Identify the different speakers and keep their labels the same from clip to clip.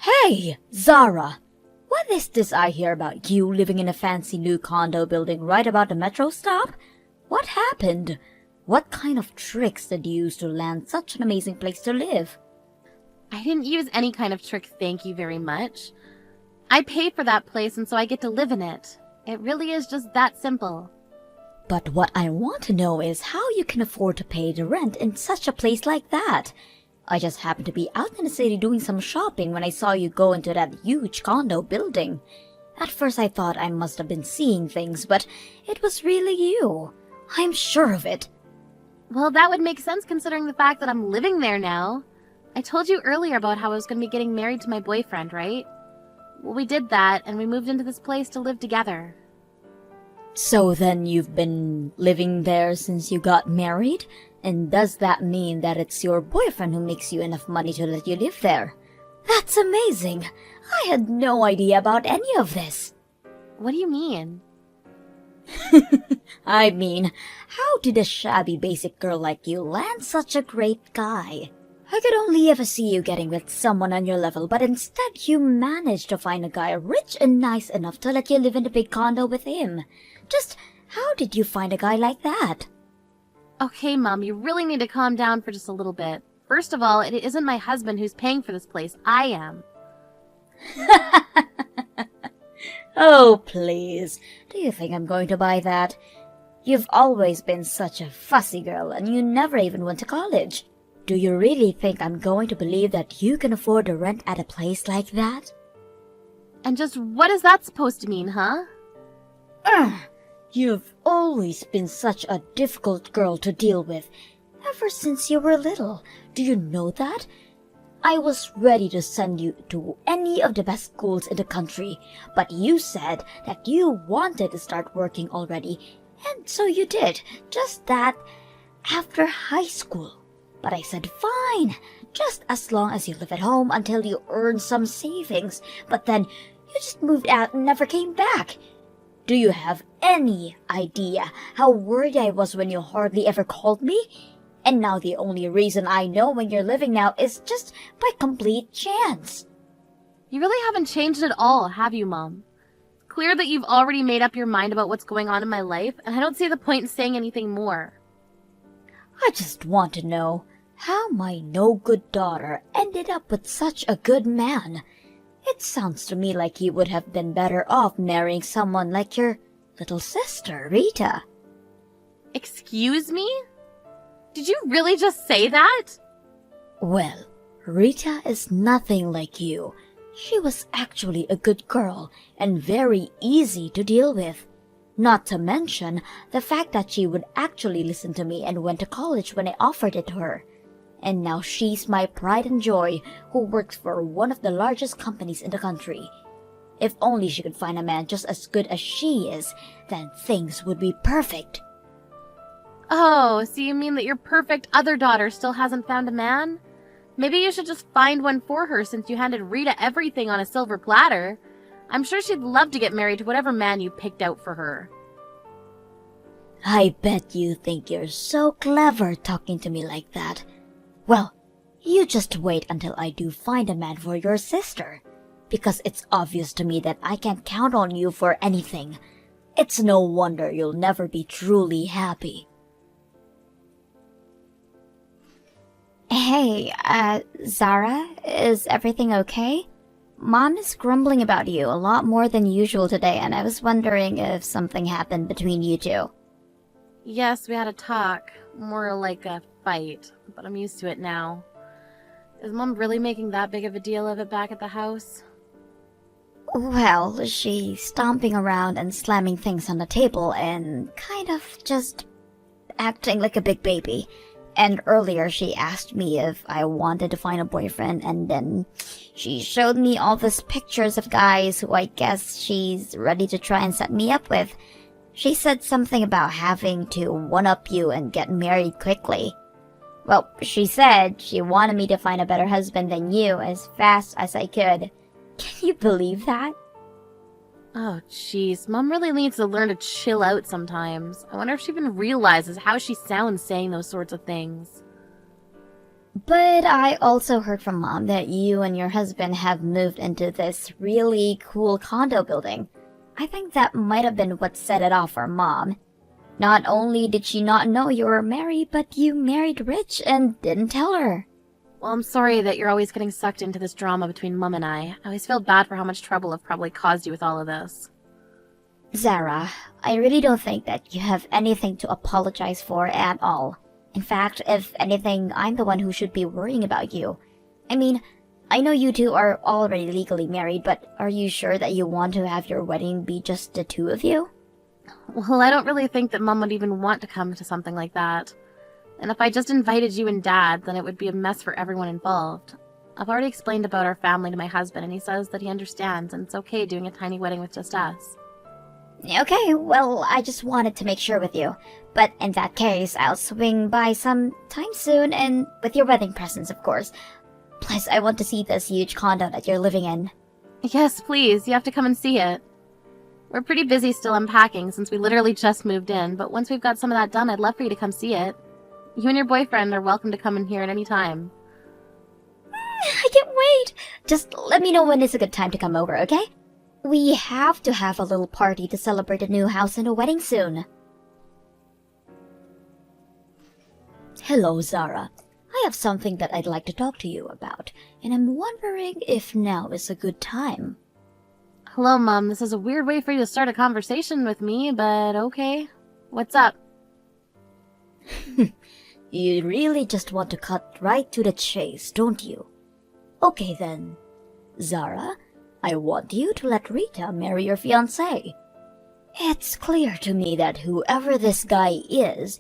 Speaker 1: Hey, Zara! What is this I hear about you living in a fancy new condo building right about the metro stop? What happened? What kind of tricks did you use to land such an amazing place to live?
Speaker 2: I didn't use any kind of trick, thank you very much. I paid for that place and so I get to live in it. It really is just that simple.
Speaker 1: But what I want to know is how you can afford to pay the rent in such a place like that. I just happened to be out in the city doing some shopping when I saw you go into that huge condo building. At first I thought I must have been seeing things, but it was really you. I'm sure of it.
Speaker 2: Well, that would make sense considering the fact that I'm living there now. I told you earlier about how I was going to be getting married to my boyfriend, right? Well, we did that, and we moved into this place to live together.
Speaker 1: So then you've been living there since you got married? And does that mean that it's your boyfriend who makes you enough money to let you live there? That's amazing! I had no idea about any of this.
Speaker 2: What do you mean?
Speaker 1: I mean, how did a shabby basic girl like you land such a great guy? I could only ever see you getting with someone on your level, but instead you managed to find a guy rich and nice enough to let you live in the big condo with him. Just how did you find a guy like that?
Speaker 2: Okay, Mom, you really need to calm down for just a little bit. First of all, it isn't my husband who's paying for this place. I am.
Speaker 1: Oh, please. Do you think I'm going to buy that? You've always been such a fussy girl, and you never even went to college. Do you really think I'm going to believe that you can afford to rent at a place like that?
Speaker 2: And just what is that supposed to mean, huh?
Speaker 1: You've always been such a difficult girl to deal with, ever since you were little. Do you know that? I was ready to send you to any of the best schools in the country, but you said that you wanted to start working already, and so you did, just that, after high school. But I said, fine, just as long as you live at home until you earn some savings, but then you just moved out and never came back. Do you have any idea how worried I was when you hardly ever called me? And now the only reason I know when you're living now is just by complete chance.
Speaker 2: You really haven't changed at all, have you, Mom? It's clear that you've already made up your mind about what's going on in my life, and I don't see the point in saying anything more.
Speaker 1: I just want to know how my no-good daughter ended up with such a good man. It sounds to me like you would have been better off marrying someone like your little sister, Rita.
Speaker 2: Excuse me? Did you really just say that?
Speaker 1: Well, Rita is nothing like you. She was actually a good girl and very easy to deal with. Not to mention the fact that she would actually listen to me and went to college when I offered it to her. And now she's my pride and joy who works for one of the largest companies in the country. If only she could find a man just as good as she is, then things would be perfect.
Speaker 2: Oh, so you mean that your perfect other daughter still hasn't found a man? Maybe you should just find one for her since you handed Rita everything on a silver platter. I'm sure she'd love to get married to whatever man you picked out for her.
Speaker 1: I bet you think you're so clever talking to me like that. Well, you just wait until I do find a man for your sister, because it's obvious to me that I can't count on you for anything. It's no wonder you'll never be truly happy.
Speaker 3: Hey, Zara, is everything okay? Mom is grumbling about you a lot more than usual today, and I was wondering if something happened between you two.
Speaker 2: Yes, we had a talk. More like a fight, but I'm used to it now. Is Mom really making that big of a deal of it back at the house?
Speaker 3: Well, she's stomping around and slamming things on the table and kind of just acting like a big baby. And earlier she asked me if I wanted to find a boyfriend, and then she showed me all these pictures of guys who I guess she's ready to try and set me up with. She said something about having to one-up you and get married quickly. Well, she said she wanted me to find a better husband than you as fast as I could. Can you believe that?
Speaker 2: Oh, jeez. Mom really needs to learn to chill out sometimes. I wonder if she even realizes how she sounds saying those sorts of things.
Speaker 3: But I also heard from Mom that you and your husband have moved into this really cool condo building. I think that might have been what set it off for Mom. Not only did she not know you were married, but you married rich and didn't tell her.
Speaker 2: Well, I'm sorry that you're always getting sucked into this drama between Mum and I. I always feel bad for how much trouble I've probably caused you with all of this.
Speaker 3: Zara, I really don't think that you have anything to apologize for at all. In fact, if anything, I'm the one who should be worrying about you. I mean, I know you two are already legally married, but are you sure that you want to have your wedding be just the two of you?
Speaker 2: Well, I don't really think that Mum would even want to come to something like that. And if I just invited you and Dad, then it would be a mess for everyone involved. I've already explained about our family to my husband, and he says that he understands, and it's okay doing a tiny wedding with just us.
Speaker 3: Okay, well, I just wanted to make sure with you. But in that case, I'll swing by some time soon, and with your wedding presents, of course. Plus, I want to see this huge condo that you're living in.
Speaker 2: Yes, please, you have to come and see it. We're pretty busy still unpacking since we literally just moved in, but once we've got some of that done, I'd love for you to come see it. You and your boyfriend are welcome to come in here at any time.
Speaker 3: I can't wait! Just let me know when is a good time to come over, okay? We have to have a little party to celebrate a new house and a wedding soon.
Speaker 1: Hello, Zara. I have something that I'd like to talk to you about, and I'm wondering if now is a good time.
Speaker 2: Hello, Mum. This is a weird way for you to start a conversation with me, but okay. What's up?
Speaker 1: You really just want to cut right to the chase, don't you? Okay then. Zara, I want you to let Rita marry your fiancé. It's clear to me that whoever this guy is,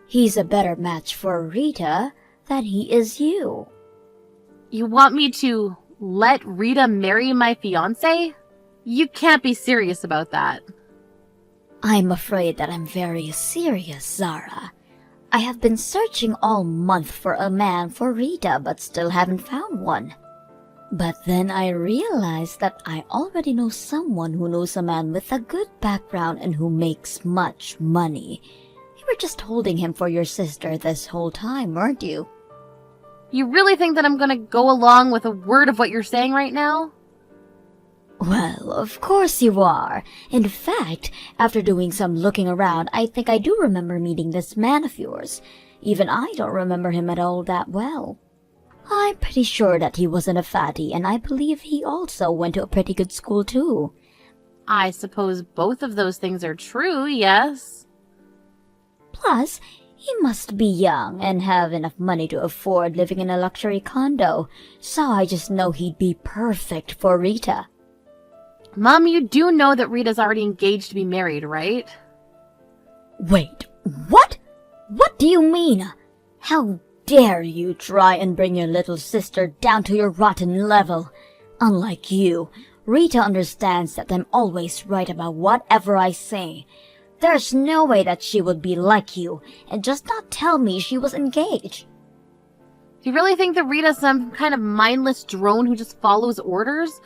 Speaker 1: he's a better match for Rita than he is you.
Speaker 2: You want me to let Rita marry my fiancé? You can't be serious about that.
Speaker 1: I'm afraid that I'm very serious, Zara. I have been searching all month for a man for Rita, but still haven't found one. But then I realized that I already know someone who knows a man with a good background and who makes much money. You were just holding him for your sister this whole time, weren't you?
Speaker 2: You really think that I'm gonna go along with a word of what you're saying right now?
Speaker 1: Well, of course you are. In fact, after doing some looking around, I think I do remember meeting this man of yours. Even I don't remember him at all that well. I'm pretty sure that he wasn't a fatty, and I believe he also went to a pretty good school too.
Speaker 2: I suppose both of those things are true, yes.
Speaker 1: Plus, he must be young and have enough money to afford living in a luxury condo, so I just know he'd be perfect for Rita.
Speaker 2: Mom, you do know that Rita's already engaged to be married, right?
Speaker 1: Wait, what? What do you mean? How dare you try and bring your little sister down to your rotten level? Unlike you, Rita understands that I'm always right about whatever I say. There's no way that she would be like you and just not tell me she was engaged.
Speaker 2: Do you really think that Rita's some kind of mindless drone who just follows orders?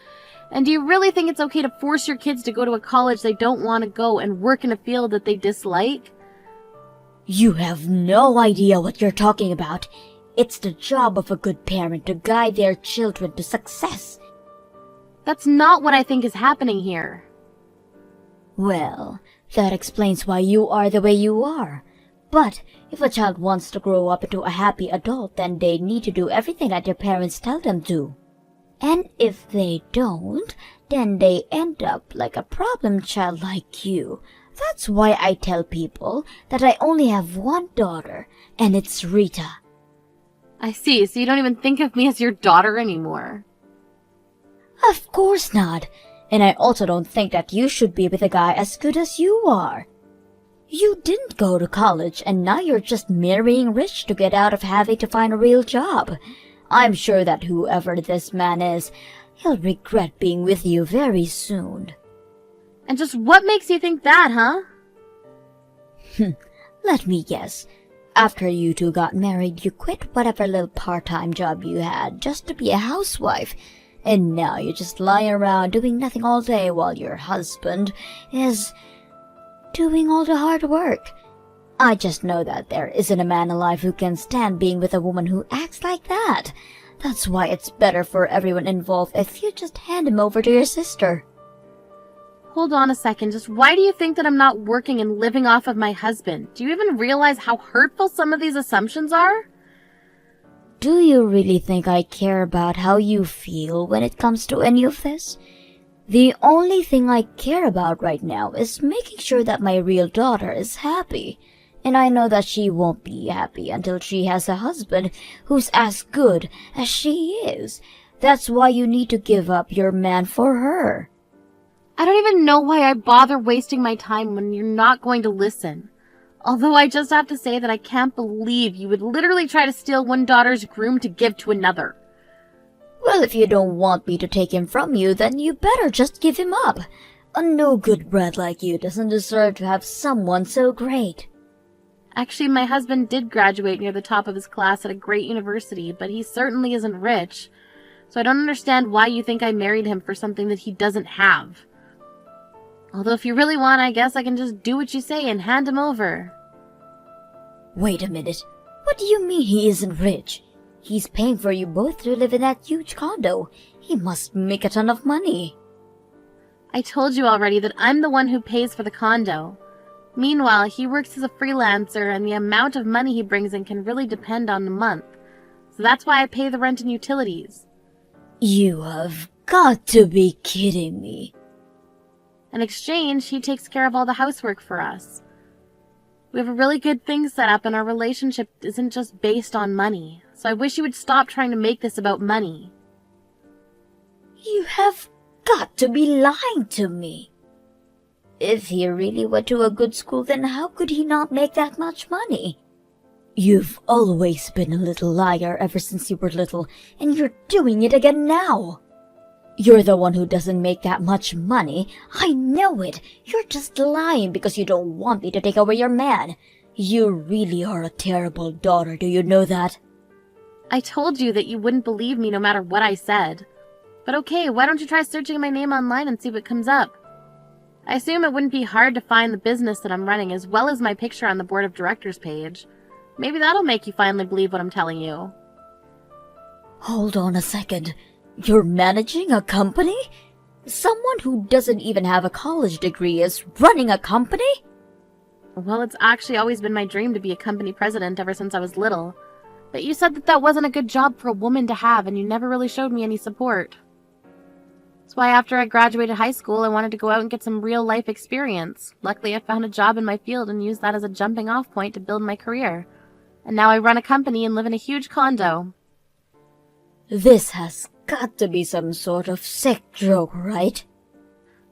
Speaker 2: And do you really think it's okay to force your kids to go to a college they don't want to go and work in a field that they dislike?
Speaker 1: You have no idea what you're talking about. It's the job of a good parent to guide their children to success.
Speaker 2: That's not what I think is happening here.
Speaker 1: Well, that explains why you are the way you are. But if a child wants to grow up into a happy adult, then they need to do everything that their parents tell them to. And if they don't, then they end up like a problem child like you. That's why I tell people that I only have one daughter, and it's Rita.
Speaker 2: I see, so you don't even think of me as your daughter anymore.
Speaker 1: Of course not. And I also don't think that you should be with a guy as good as you are. You didn't go to college, and now you're just marrying rich to get out of having to find a real job. I'm sure that whoever this man is, he'll regret being with you very soon.
Speaker 2: And just what makes you think that, huh?
Speaker 1: Let me guess. After you two got married, you quit whatever little part-time job you had just to be a housewife. And now you're just lying around doing nothing all day while your husband is doing all the hard work. I just know that there isn't a man alive who can stand being with a woman who acts like that. That's why it's better for everyone involved if you just hand him over to your sister.
Speaker 2: Hold on a second, just why do you think that I'm not working and living off of my husband? Do you even realize how hurtful some of these assumptions are?
Speaker 1: Do you really think I care about how you feel when it comes to any of this? The only thing I care about right now is making sure that my real daughter is happy. And I know that she won't be happy until she has a husband who's as good as she is. That's why you need to give up your man for her.
Speaker 2: I don't even know why I bother wasting my time when you're not going to listen. Although I just have to say that I can't believe you would literally try to steal one daughter's groom to give to another.
Speaker 1: Well, if you don't want me to take him from you, then you better just give him up. A no-good brat like you doesn't deserve to have someone so great.
Speaker 2: Actually, my husband did graduate near the top of his class at a great university, but he certainly isn't rich. So I don't understand why you think I married him for something that he doesn't have. Although if you really want, I guess I can just do what you say and hand him over.
Speaker 1: Wait a minute. What do you mean he isn't rich? He's paying for you both to live in that huge condo. He must make a ton of money.
Speaker 2: I told you already that I'm the one who pays for the condo. Meanwhile, he works as a freelancer and the amount of money he brings in can really depend on the month. So that's why I pay the rent and utilities.
Speaker 1: You have got to be kidding me.
Speaker 2: In exchange, he takes care of all the housework for us. We have a really good thing set up and our relationship isn't just based on money. So I wish you would stop trying to make this about money.
Speaker 1: You have got to be lying to me. If he really went to a good school, then how could he not make that much money? You've always been a little liar ever since you were little, and you're doing it again now. You're the one who doesn't make that much money. I know it. You're just lying because you don't want me to take away your man. You really are a terrible daughter, do you know that?
Speaker 2: I told you that you wouldn't believe me no matter what I said. But okay, why don't you try searching my name online and see what comes up? I assume it wouldn't be hard to find the business that I'm running as well as my picture on the board of directors page. Maybe that'll make you finally believe what I'm telling you.
Speaker 1: Hold on a second. You're managing a company? Someone who doesn't even have a college degree is running a company?
Speaker 2: Well, it's actually always been my dream to be a company president ever since I was little. But you said that that wasn't a good job for a woman to have, and you never really showed me any support. That's why after I graduated high school, I wanted to go out and get some real-life experience. Luckily, I found a job in my field and used that as a jumping-off point to build my career. And now I run a company and live in a huge condo.
Speaker 1: This has got to be some sort of sick joke, right?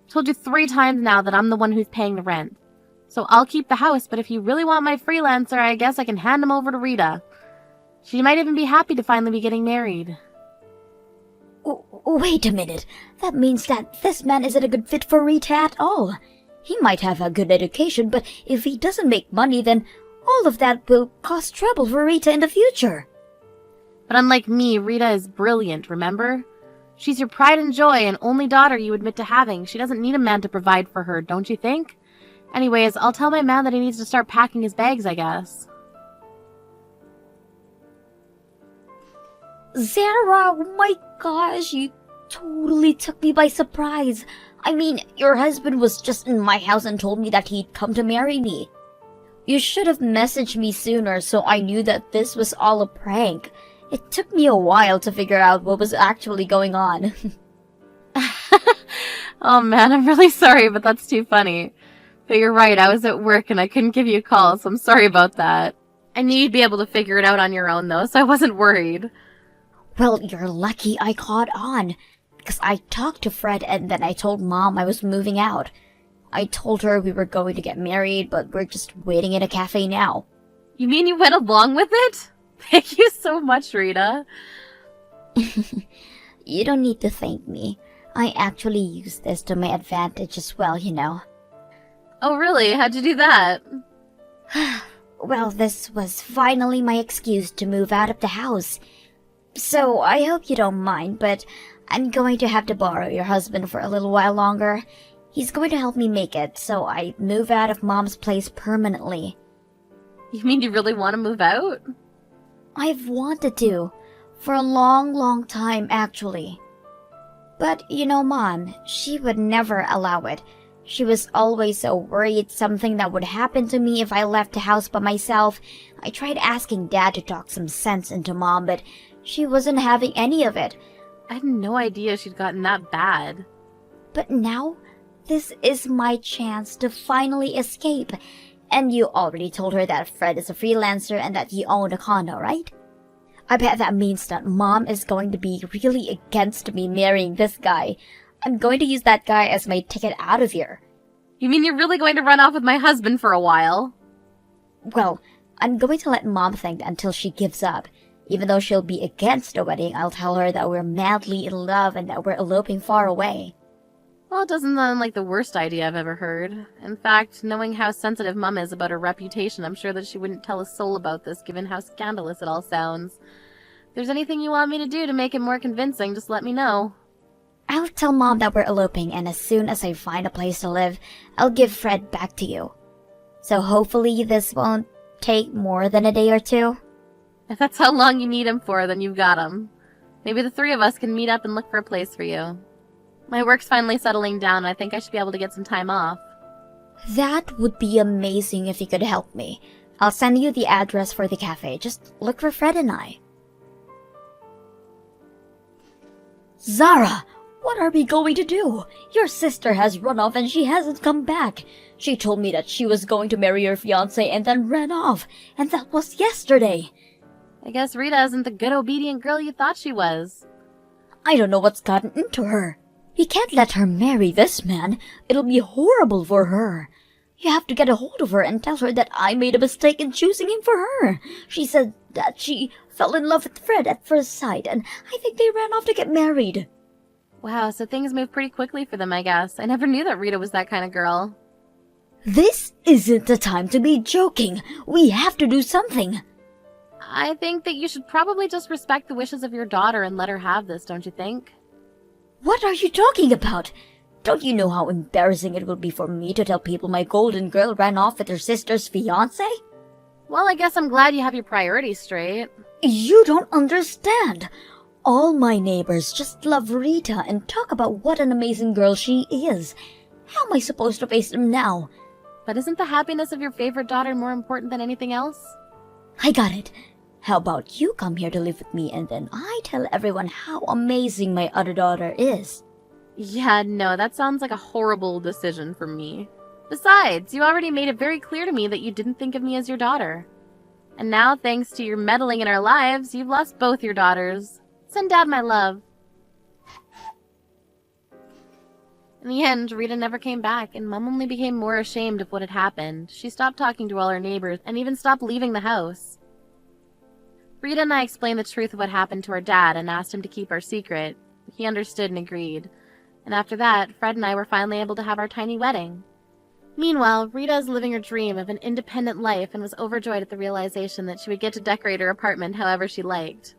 Speaker 2: Told you 3 times now that I'm the one who's paying the rent. So I'll keep the house, but if you really want my freelancer, I guess I can hand him over to Rita. She might even be happy to finally be getting married.
Speaker 1: Wait a minute. That means that this man isn't a good fit for Rita at all. He might have a good education, but if he doesn't make money, then all of that will cause trouble for Rita in the future.
Speaker 2: But unlike me, Rita is brilliant, remember? She's your pride and joy and only daughter you admit to having. She doesn't need a man to provide for her, don't you think? Anyways, I'll tell my man that he needs to start packing his bags, I guess.
Speaker 1: Zara, oh my gosh, you totally took me by surprise. I mean, your husband was just in my house and told me that he'd come to marry me. You should have messaged me sooner so I knew that this was all a prank. It took me a while to figure out what was actually going on.
Speaker 2: Oh man, I'm really sorry, but that's too funny. But you're right, I was at work and I couldn't give you a call, so I'm sorry about that. I knew you'd be able to figure it out on your own though, so I wasn't worried.
Speaker 1: Well, you're lucky I caught on, because I talked to Fred and then I told Mom I was moving out. I told her we were going to get married, but we're just waiting in a cafe now.
Speaker 2: You mean you went along with it? Thank you so much, Rita.
Speaker 1: You don't need to thank me. I actually used this to my advantage as well, you know.
Speaker 2: Oh really? How'd you do that?
Speaker 1: Well, this was finally my excuse to move out of the house. So, I hope you don't mind, but I'm going to have to borrow your husband for a little while longer. He's going to help me make it, so I move out of Mom's place permanently.
Speaker 2: You mean you really want to move out?
Speaker 3: I've wanted to. For a long, long time, actually. But, Mom, she would never allow it. She was always so worried something that would happen to me if I left the house by myself. I tried asking Dad to talk some sense into Mom, but she wasn't having any of it.
Speaker 2: I had no idea she'd gotten that bad.
Speaker 3: But now, this is my chance to finally escape. And you already told her that Fred is a freelancer and that you own a condo, right? I bet that means that Mom is going to be really against me marrying this guy. I'm going to use that guy as my ticket out of here.
Speaker 2: You mean you're really going to run off with my husband for a while?
Speaker 3: Well, I'm going to let Mom think until she gives up. Even though she'll be against the wedding, I'll tell her that we're madly in love and that we're eloping far away.
Speaker 2: Well, it doesn't sound like the worst idea I've ever heard. In fact, knowing how sensitive Mum is about her reputation, I'm sure that she wouldn't tell a soul about this given how scandalous it all sounds. If there's anything you want me to do to make it more convincing, just let me know.
Speaker 3: I'll tell Mom that we're eloping, and as soon as I find a place to live, I'll give Fred back to you. So hopefully this won't take more than a day or two.
Speaker 2: If that's how long you need him for, then you've got him. Maybe the three of us can meet up and look for a place for you. My work's finally settling down, and I think I should be able to get some time off.
Speaker 3: That would be amazing if you could help me. I'll send you the address for the cafe. Just look for Fred and I.
Speaker 1: Zara, what are we going to do? Your sister has run off and she hasn't come back. She told me that she was going to marry your fiancé and then ran off. And that was yesterday.
Speaker 2: I guess Rita isn't the good obedient girl you thought she was.
Speaker 1: I don't know what's gotten into her. You can't let her marry this man. It'll be horrible for her. You have to get a hold of her and tell her that I made a mistake in choosing him for her. She said that she fell in love with Fred at first sight, and I think they ran off to get married.
Speaker 2: Wow, so things moved pretty quickly for them, I guess. I never knew that Rita was that kind of girl.
Speaker 1: This isn't the time to be joking. We have to do something.
Speaker 2: I think that you should probably just respect the wishes of your daughter and let her have this, don't you think?
Speaker 1: What are you talking about? Don't you know how embarrassing it will be for me to tell people my golden girl ran off with her sister's fiancé?
Speaker 2: Well, I guess I'm glad you have your priorities straight.
Speaker 1: You don't understand. All my neighbors just love Rita and talk about what an amazing girl she is. How am I supposed to face them now?
Speaker 2: But isn't the happiness of your favorite daughter more important than anything else?
Speaker 1: I got it. How about you come here to live with me and then I tell everyone how amazing my other daughter is?
Speaker 2: Yeah, no, that sounds like a horrible decision for me. Besides, you already made it very clear to me that you didn't think of me as your daughter. And now, thanks to your meddling in our lives, you've lost both your daughters. Send Dad my love. In the end, Rita never came back, and Mom only became more ashamed of what had happened. She stopped talking to all her neighbors, and even stopped leaving the house. Rita and I explained the truth of what happened to our dad and asked him to keep our secret. He understood and agreed. And after that, Fred and I were finally able to have our tiny wedding. Meanwhile, Rita is living her dream of an independent life and was overjoyed at the realization that she would get to decorate her apartment however she liked.